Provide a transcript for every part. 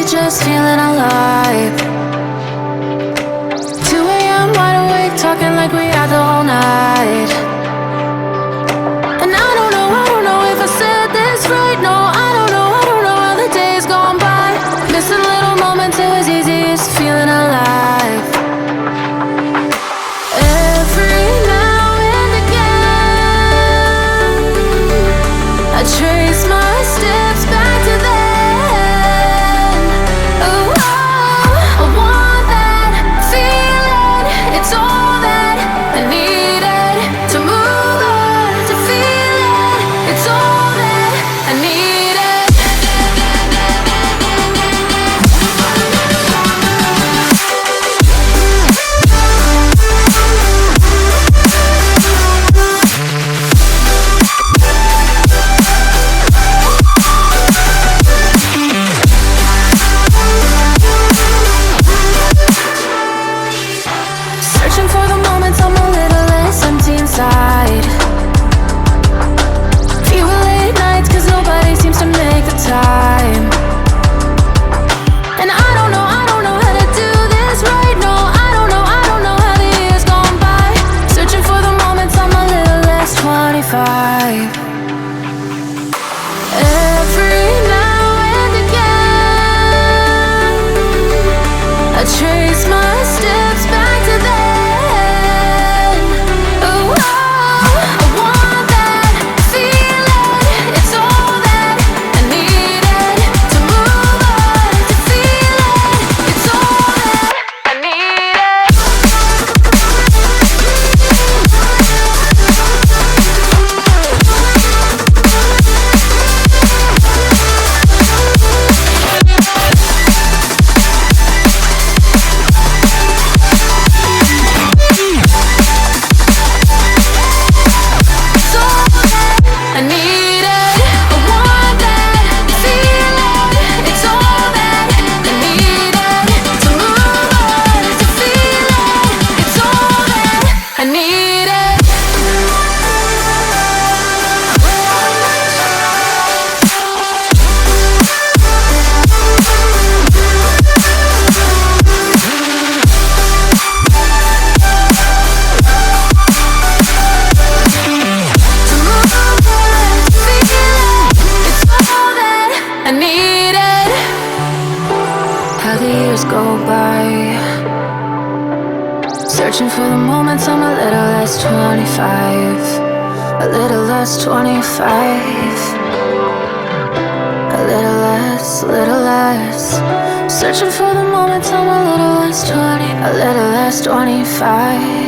just feeling alive. 2 a.m. wide awake, talking like we had the whole night. And I don't know if I said this right. No, I don't know how the days gone by. Missing little moments, it was easy, it's feeling alive. Every now and again, I trace my steps back to then. Oh, I want that feeling. It's all that I needed to move on, to feel it. It's all that I needed. Searching for the moments I'm a little less empty inside. Fewer late nights, cause nobody seems to make the time. And I don't know how to do this right. No, I don't know how the years gone by. Searching for the moments I'm a little less 25. Every now and again, I trace my steps back to then. Oh, I want that feeling. It's all that I needed to move on, to feel it. It's all that I needed. It's all that I needed. I want that feeling. It's all that I needed to move on, to feel it. It's all that I needed. To move on, to feel it. It's all that I needed. How the years go by, searching for the moments I'm a little less 25. A little less 25. A little less. Searching for the moments I'm a little less 20. A little less 25.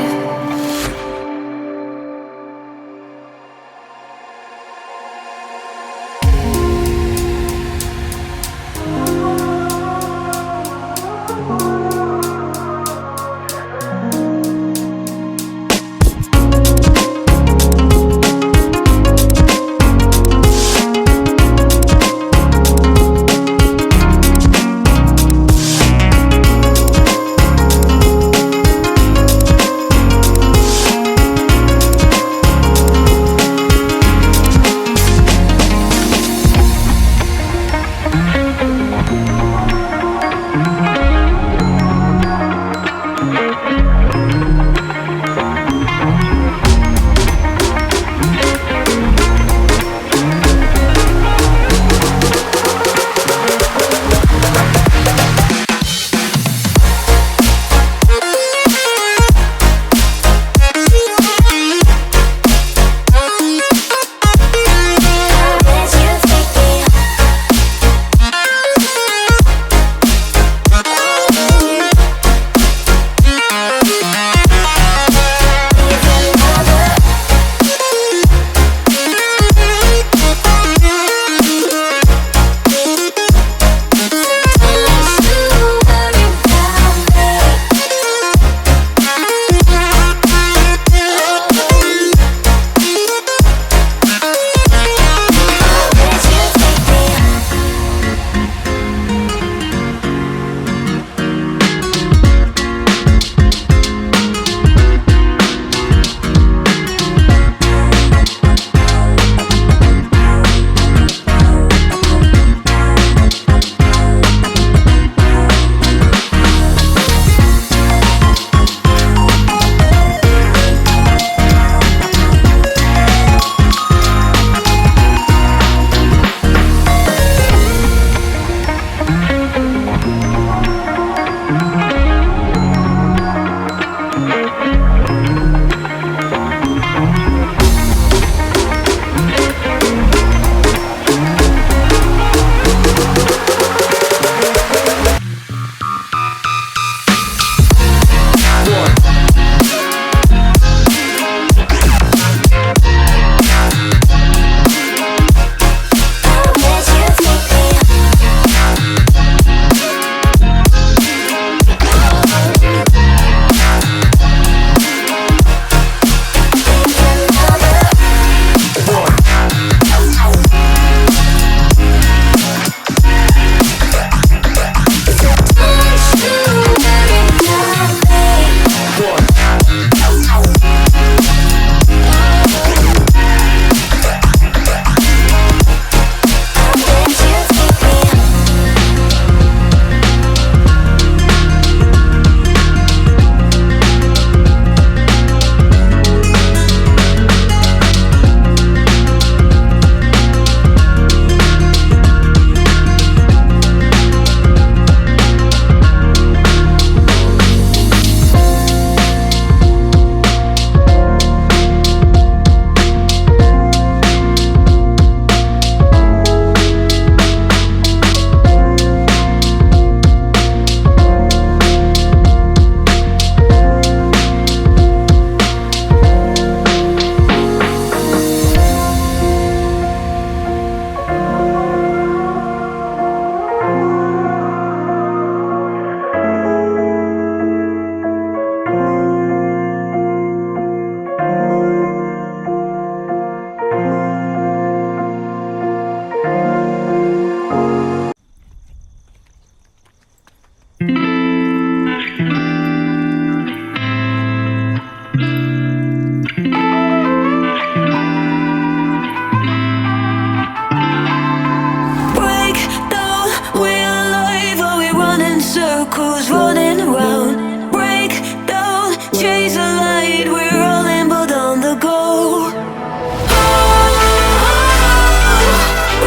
chase the light, we're rolling both on the go.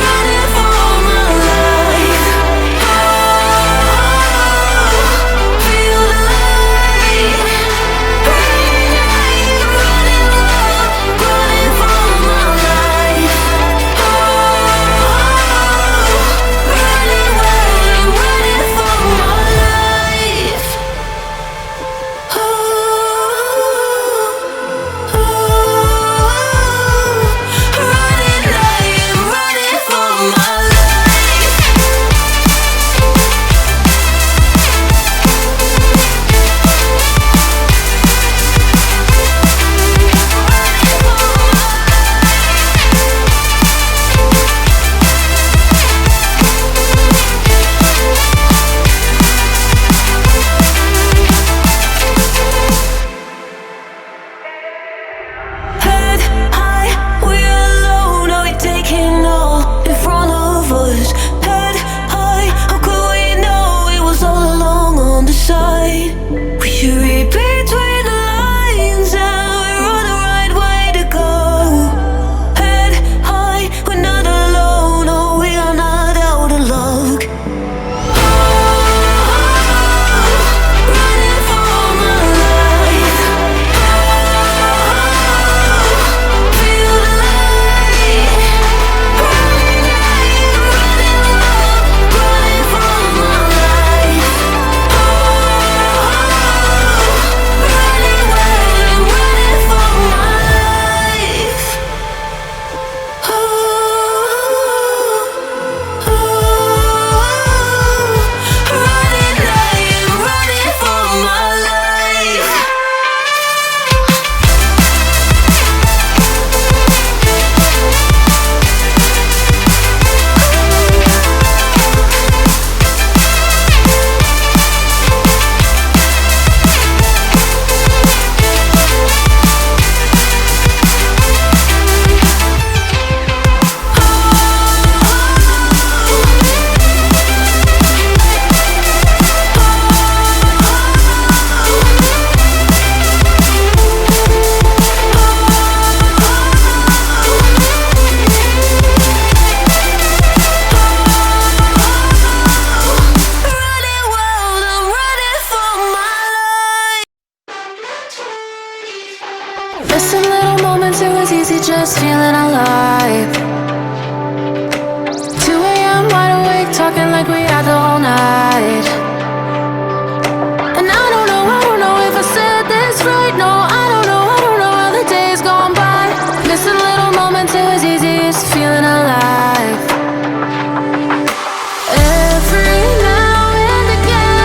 Running for my life. Feel the light. Running for my life. Running for my life. Running for my life. Head high, we're alone. Are we taking all in front of us? Head high, how could we know it was all along on the side? We should read between the lines and we're on the right way to go. Head high, we're not alone. Oh, we are not out of luck. Running for my life. Feel the light. Running for my life. Running for my life. Running for my life. Running wild, I'm running for my life. Missing little moments, it was easy just feeling alive. 2 a.m. wide awake, talking like we had the whole night. And I don't know if I said this right. No, I don't know how the days gone by. Missing little moments, it was easy just feeling alive. Every now and again,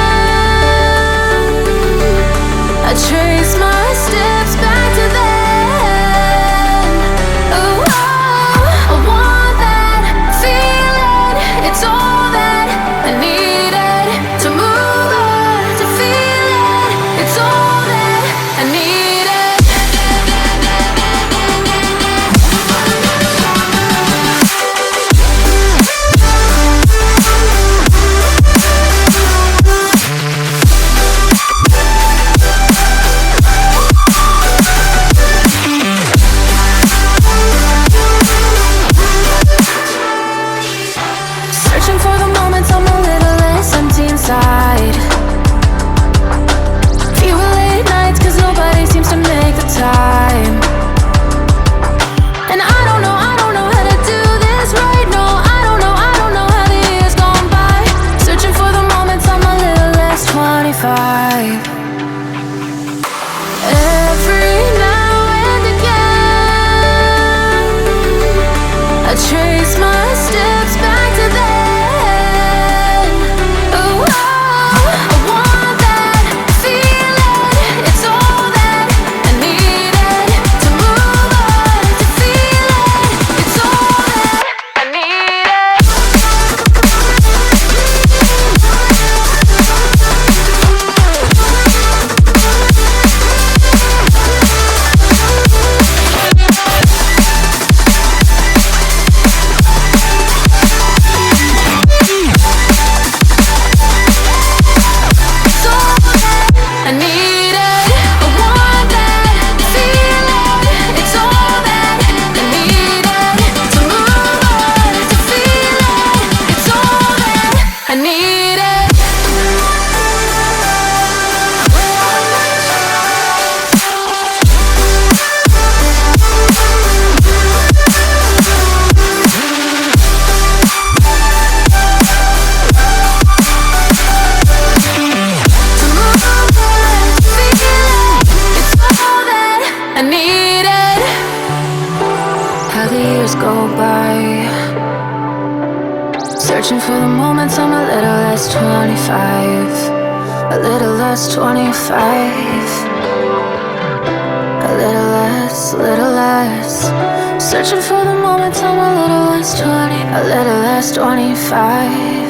I trace my steps back to then. Oh, I want that feeling. It's all that I needed to move on, to feel it. It's all that I needed. Searching for the moments I'm a little less empty inside. Fewer less 25. A little less. Searching for the moments I'm a little less 20, a little less 25.